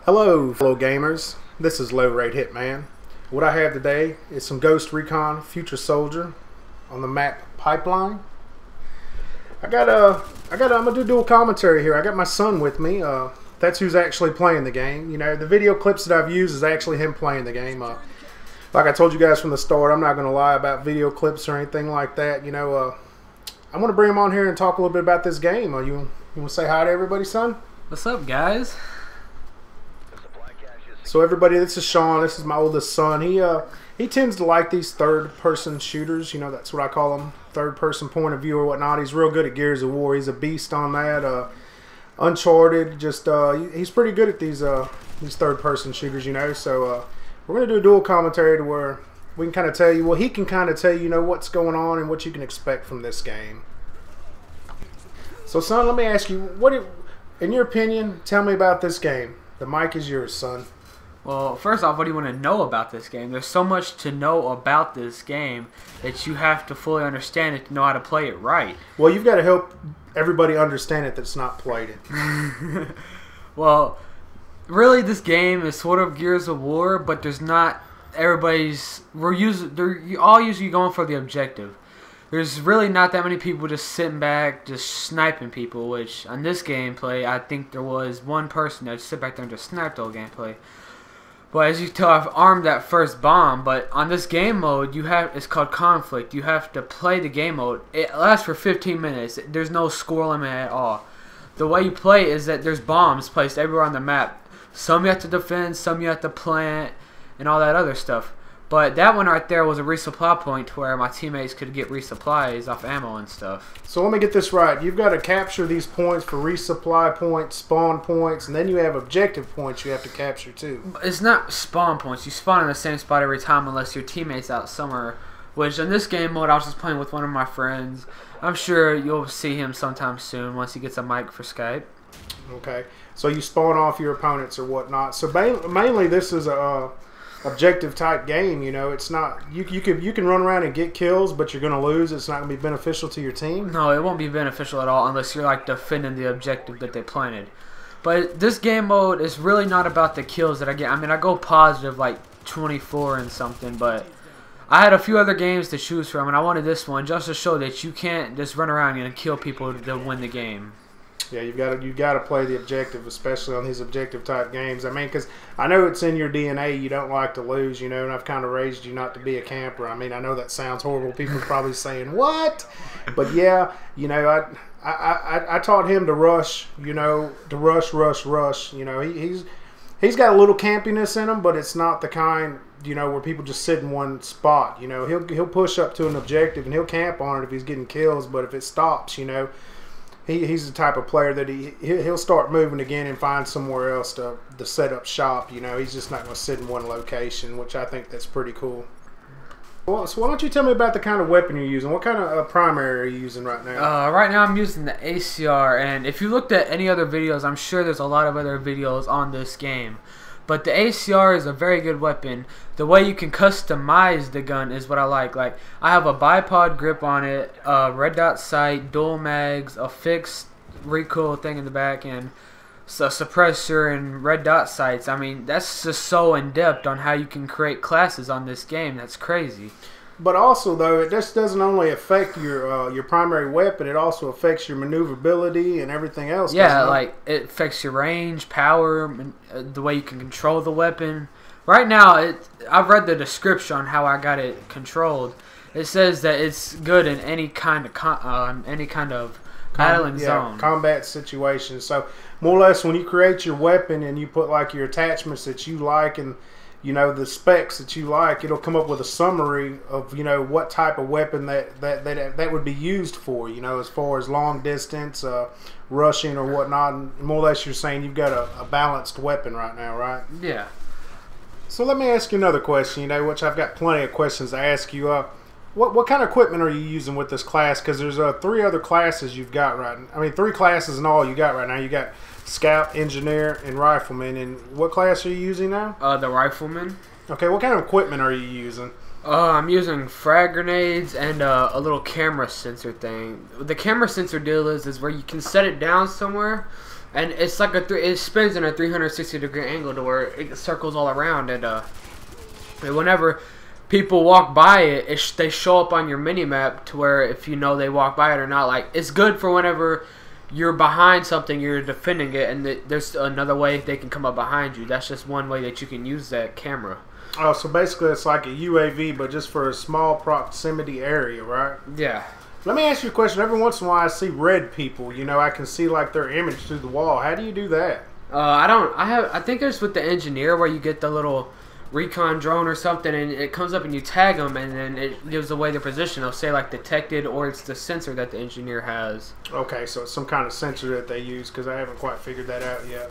Hello, fellow gamers. This is Low Rate Hitman. What I have today is some Ghost Recon Future Soldier on the map Pipeline. I'm gonna do dual commentary here. I got my son with me. That's who's actually playing the game. You know, the video clips that I've used is actually him playing the game. Like I told you guys from the start, I'm not gonna lie about video clips or anything like that. You know, I'm gonna bring him on here and talk a little bit about this game. You wanna say hi to everybody, son? What's up, guys? So everybody, this is Sean. This is my oldest son. He tends to like these third-person shooters. You know, that's what I call them, third-person point of view or whatnot. He's real good at Gears of War. He's a beast on that. Uncharted, just he's pretty good at these third-person shooters. You know, so we're gonna do a dual commentary to where we can kind of tell you. Well, he can kind of tell you, what's going on and what you can expect from this game. So, son, let me ask you, in your opinion, tell me about this game. The mic is yours, son. Well, first off, what do you want to know about this game? There's so much to know about this game that you have to fully understand it to know how to play it right. Well, you've got to help everybody understand it that's not played it. Well, really, this game is sort of Gears of War, but there's not everybody's. They're all usually going for the objective. There's really not that many people just sitting back, just sniping people. Which on this gameplay, I think there was one person that just sit back there and just sniped the whole gameplay. But as you can tell, I've armed that first bomb. But on this game mode, it's called Conflict. You have to play the game mode. It lasts for 15 minutes. There's no score limit at all. The way you play is that there's bombs placed everywhere on the map. Some you have to defend, some you have to plant, and all that other stuff. But that one right there was a resupply point where my teammates could get resupplies off ammo and stuff. So let me get this right. You've got to capture these points for resupply points, spawn points, and then you have objective points you have to capture too. It's not spawn points. You spawn in the same spot every time unless your teammate's out somewhere. Which in this game mode, I was just playing with one of my friends. I'm sure you'll see him sometime soon once he gets a mic for Skype. Okay. So you spawn off your opponents or whatnot. So mainly this is a objective type game. It's not you can run around and get kills, but you're going to lose. It's not going to be beneficial to your team. No, it won't be beneficial at all unless you're like defending the objective that they planted. But this game mode is really not about the kills that I get. I mean, I go positive like 24 and something, but I had a few other games to choose from, and I wanted this one just to show that you can't just run around and kill people to win the game. Yeah, you got to play the objective, especially on these objective type games. I mean, because I know it's in your DNA. You don't like to lose, and I've kind of raised you not to be a camper. I mean, I know that sounds horrible. People are probably saying what, but yeah, I taught him to rush. To rush. He's got a little campiness in him, but it's not the kind where people just sit in one spot. He'll push up to an objective and he'll camp on it if he's getting kills. But if it stops, he's the type of player that he'll start moving again and find somewhere else to set up shop. He's just not going to sit in one location, which I think that's pretty cool. Well, so why don't you tell me about the kind of weapon you're using? What kind of primary are you using right now? Right now I'm using the ACR, and if you looked at any other videos, I'm sure there's a lot of other videos on this game. But the ACR is a very good weapon. The way you can customize the gun is what I like. Like, I have a bipod grip on it, a red dot sight, dual mags, a fixed recoil thing in the back, and a suppressor and red dot sights. I mean, that's just so in-depth on how you can create classes on this game. That's crazy. But also, though, it just doesn't only affect your primary weapon. It also affects your maneuverability and everything else. Yeah, like it affects your range, power, the way you can control the weapon. Right now, I've read the description on how I got it controlled. It says that it's good in any kind of battling zone, combat situation. So more or less, when you create your weapon and you put like your attachments that you like and the specs that you like, it'll come up with a summary of what type of weapon that would be used for, as far as long distance, rushing or whatnot. And more or less, you're saying you've got a balanced weapon right now, right? Yeah. So let me ask you another question, which I've got plenty of questions to ask you. What kind of equipment are you using with this class? Because there's 3 other classes you've got right now. I mean, 3 classes in all you got right now. You got Scout, Engineer, and Rifleman. And what class are you using now? The Rifleman. Okay, what kind of equipment are you using? I'm using frag grenades and a little camera sensor thing. The camera sensor deal is where you can set it down somewhere And it's like it spins in a 360-degree angle to where it circles all around, and whenever people walk by it, they show up on your mini map to where if you know they walk by it or not. Like, it's good for whenever you're behind something, you're defending it, and there's another way they can come up behind you. That's just one way that you can use that camera. Oh, so basically it's like a UAV, but just for a small proximity area, right? Yeah. Let me ask you a question. Every once in a while I see red people. You know, I can see like their image through the wall. How do you do that? I think it's with the engineer where you get the little Recon drone or something, and it comes up and you tag them, and then it gives away their position. It'll say like detected, or it's the sensor that the engineer has. Okay, so it's some kind of sensor that they use, because I haven't quite figured that out yet.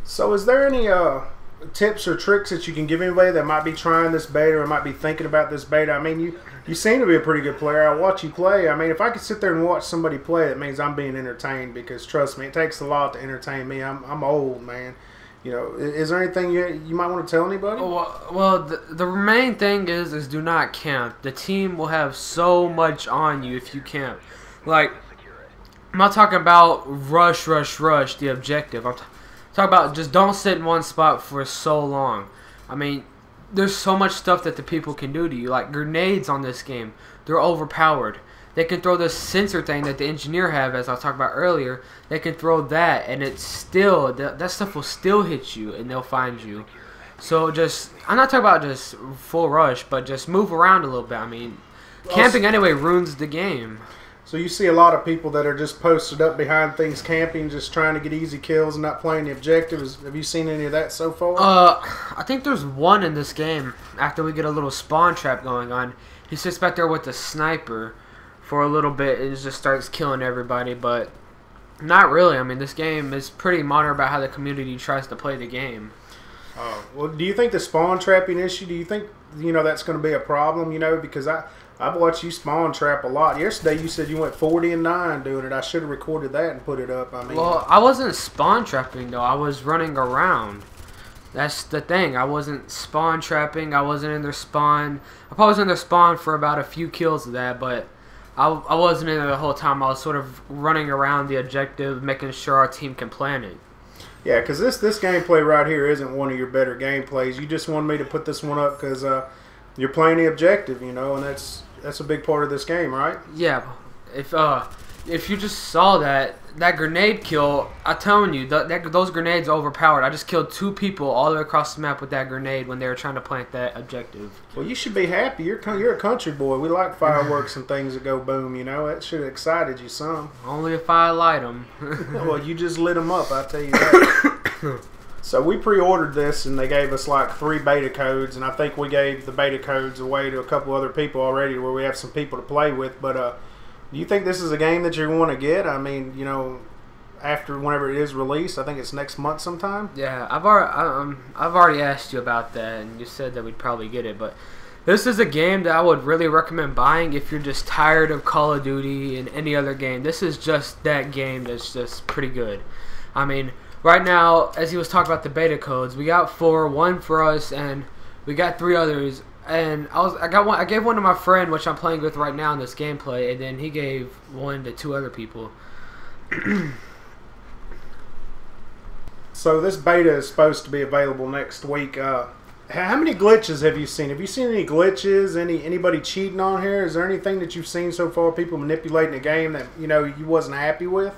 So is there any tips or tricks that you can give anybody that might be trying this beta or might be thinking about this beta? I mean, you seem to be a pretty good player. I watch you play. I mean, if I could sit there and watch somebody play, it means I'm being entertained, because trust me, it takes a lot to entertain me. I'm old, man. You know, is there anything you might want to tell anybody? Well, the main thing is do not camp. The team will have so much on you if you camp. Like, I'm not talking about rush the objective. I'm talking about just don't sit in one spot for so long. I mean, there's so much stuff that the people can do to you. Like grenades on this game, they're overpowered. They can throw this sensor thing that the engineer have, as I was talking about earlier. They can throw that, and it's still, that stuff will still hit you, and they'll find you. So just, I'm not talking about just full rush, but just move around a little bit. I mean, camping anyway ruins the game. So you see a lot of people that are just posted up behind things camping, just trying to get easy kills and not playing the objectives. Have you seen any of that so far? I think there's one in this game, after we get a little spawn trap going on. He sits back there with the sniper for a little bit and just starts killing everybody, but not really. I mean, this game is pretty modern about how the community tries to play the game. Well, do you think the spawn trapping issue, do you think, you know, that's going to be a problem, you know, because I've watched you spawn trap a lot. Yesterday you said you went 40-9 doing it. I should have recorded that and put it up. I mean, well, I wasn't spawn trapping though. I was running around. That's the thing. I wasn't spawn trapping. I wasn't in their spawn. I probably was in their spawn for about a few kills of that, but I wasn't in there the whole time. I was sort of running around the objective, making sure our team can plan it. Yeah, because this gameplay right here isn't one of your better gameplays. You just wanted me to put this one up because you're playing the objective, you know, and that's a big part of this game, right? Yeah. If you just saw that grenade kill, I'm telling you, those grenades are overpowered. I just killed 2 people all the way across the map with that grenade when they were trying to plant that objective. Well, you should be happy. You're a country boy. We like fireworks and things that go boom, you know. That should have excited you some. Only if I light them. Well, you just lit them up, I'll tell you that. So we pre-ordered this, and they gave us like 3 beta codes, and I think we gave the beta codes away to a couple other people already where we have some people to play with, but do you think this is a game that you want to get? I mean, you know, after whenever it is released, I think it's next month sometime. Yeah, I've already asked you about that, and you said that we'd probably get it. But this is a game that I would really recommend buying if you're just tired of Call of Duty and any other game. This is just that game that's just pretty good. I mean, right now, as he was talking about the beta codes, we got 4, 1 for us, and we got 3 others. And I gave one to my friend, which I'm playing with right now in this gameplay, and then he gave one to 2 other people. So this beta is supposed to be available next week. How many glitches have you seen? Have you seen any glitches? Anybody cheating on here? Is there anything that you've seen so far? People manipulating a game that you wasn't happy with?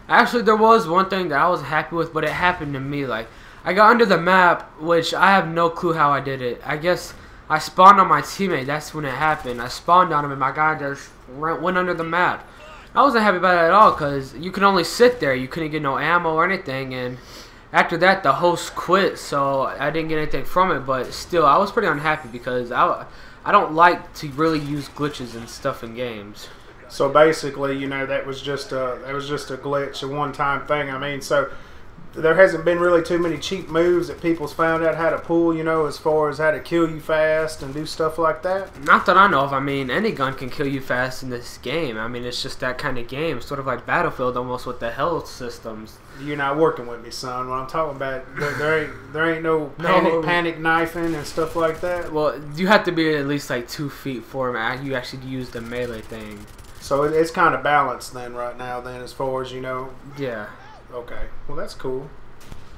Actually, there was one thing that I was happy with, but it happened to me. Like, I got under the map, which I have no clue how I did it. I guess I spawned on my teammate. That's when it happened. I spawned on him, and my guy just went under the map. I wasn't happy about it at all because you could only sit there. You couldn't get no ammo or anything. And after that, the host quit, so I didn't get anything from it. But still, I was pretty unhappy because I don't like to really use glitches and stuff in games. So basically, that was just a glitch, a one-time thing. I mean, so there hasn't been really too many cheap moves that people's found out how to pull, as far as how to kill you fast and do stuff like that? Not that I know of. I mean, any gun can kill you fast in this game. I mean, it's just that kind of game. Sort of like Battlefield almost with the health systems. You're not working with me, son. What I'm talking about, there ain't no panic knifing and stuff like that. Well, you have to be at least like 2 feet for you actually use the melee thing. So it's kind of balanced then right now then as far as Yeah. Okay. Well, that's cool.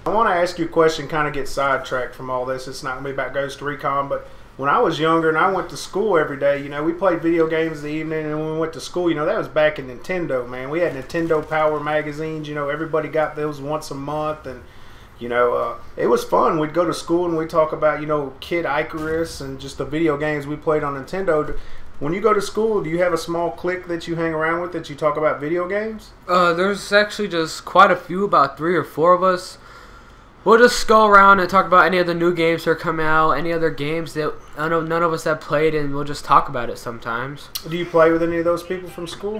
I want to ask you a question, kind of get sidetracked from all this. It's not going to be about Ghost Recon, but when I was younger and I went to school every day, you know, we played video games in the evening, and when we went to school, you know, that was back in Nintendo, man. We had Nintendo Power magazines, you know, everybody got those once a month, and, you know, it was fun. We'd go to school and we'd talk about, you know, Kid Icarus and just the video games we played on Nintendo. When you go to school, do you have a small clique that you hang around with that you talk about video games? There's actually just quite a few, about 3 or 4 of us. We'll just go around and talk about any of the new games that are coming out, any other games that I know none of us have played, and we'll just talk about it sometimes. Do you play with any of those people from school?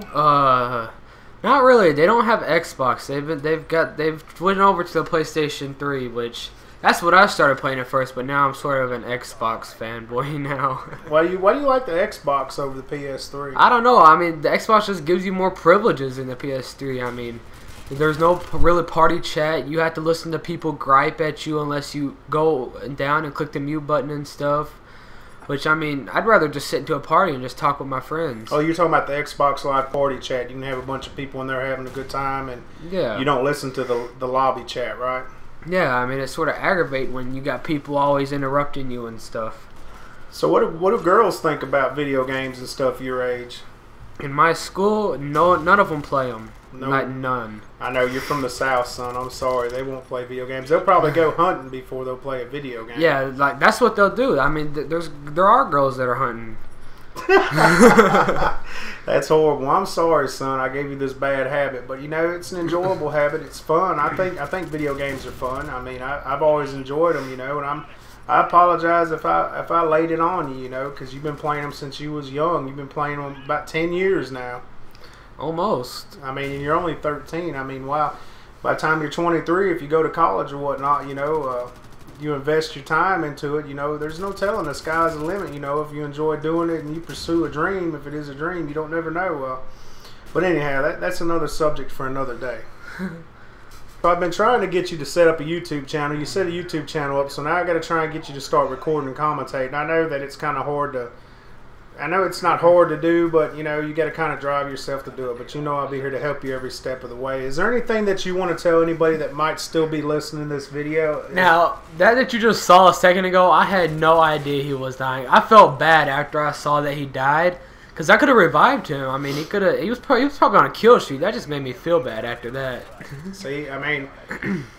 Not really. They don't have Xbox. They've went over to the PlayStation 3, which that's what I started playing at first, but now I'm sort of an Xbox fanboy now. Why do you like the Xbox over the PS3? I don't know. I mean, the Xbox just gives you more privileges than the PS3. I mean, there's no really party chat. You have to listen to people gripe at you unless you go down and click the mute button and stuff. Which, I mean, I'd rather just sit into a party and just talk with my friends. Oh, you're talking about the Xbox Live party chat. You can have a bunch of people in there having a good time, and yeah, you don't listen to the lobby chat, right? Yeah, I mean, it's sort of aggravating when you got people always interrupting you and stuff. So what do girls think about video games and stuff your age? In my school, none of them play them. No. Not none. I know, you're from the South, son. I'm sorry. They won't play video games. They'll probably go hunting before they'll play a video game. Yeah, like that's what they'll do. I mean, there are girls that are hunting. That's horrible. I'm sorry, son. I gave you this bad habit, but you know it's an enjoyable habit. It's fun. I think video games are fun. I mean, I've always enjoyed them, you know, and I apologize if I laid it on you, you know, because you've been playing them since you was young. You've been playing them about 10 years now. Almost. I mean, and you're only 13. I mean, wow. By the time you're 23, if you go to college or whatnot, you know, you invest your time into it, you know, there's no telling. The sky's the limit, you know, if you enjoy doing it and you pursue a dream. If it is a dream, you don't never know. But anyhow, that's another subject for another day. So I've been trying to get you to set up a YouTube channel. You set a YouTube channel up, so now I got to try and get you to start recording and commentating. I know that it's kind of hard to... I know it's not hard to do, but, you know, you got to kind of drive yourself to do it. But you know I'll be here to help you every step of the way. Is there anything that you want to tell anybody that might still be listening to this video? Now, that you just saw a second ago, I had no idea he was dying. I felt bad after I saw that he died, because I could have revived him. I mean, he was probably on a kill streak. That just made me feel bad after that. See, I mean,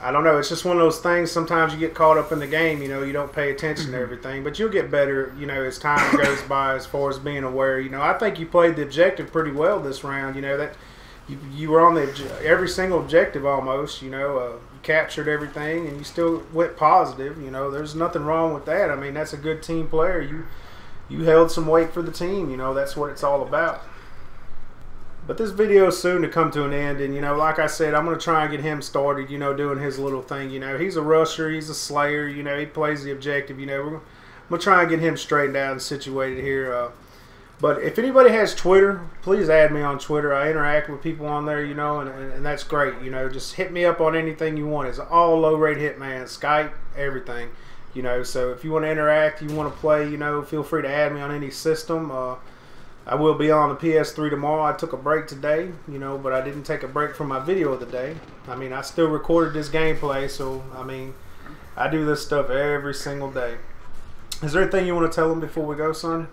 I don't know. It's just one of those things. Sometimes you get caught up in the game. You know, you don't pay attention to everything. But you'll get better, you know, as time goes by as far as being aware. You know, I think you played the objective pretty well this round. You know, that you were on every single objective almost. You know, you captured everything and you still went positive. You know, there's nothing wrong with that. I mean, that's a good team player. You held some weight for the team, you know, that's what it's all about. But this video is soon to come to an end, and, you know, like I said, I'm going to try and get him started, you know, doing his little thing. You know, he's a rusher, he's a slayer, you know, he plays the objective, you know. I'm going to try and get him straightened out and situated here. But if anybody has Twitter, please add me on Twitter. I interact with people on there, you know, and that's great. You know, just hit me up on anything you want. It's all low-rate Hitman, Skype, everything. You know, so if you want to interact, you want to play, you know, feel free to add me on any system. I will be on the PS3 tomorrow. I took a break today, you know, but I didn't take a break from my video of the day. I mean, I still recorded this gameplay, so, I mean, I do this stuff every single day. Is there anything you want to tell them before we go, son?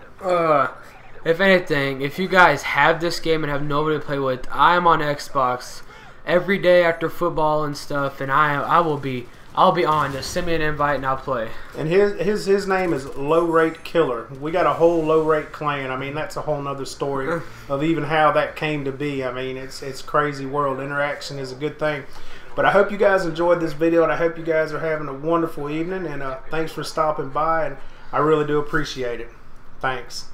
If anything, if you guys have this game and have nobody to play with, I am on Xbox every day after football and stuff, and I'll be on. Just send me an invite and I'll play. And his name is Low Rate Killer. We got a whole low rate clan. I mean, that's a whole nother story of even how that came to be. I mean, it's crazy world. Interaction is a good thing. But I hope you guys enjoyed this video, and I hope you guys are having a wonderful evening. And thanks for stopping by, and I really do appreciate it. Thanks.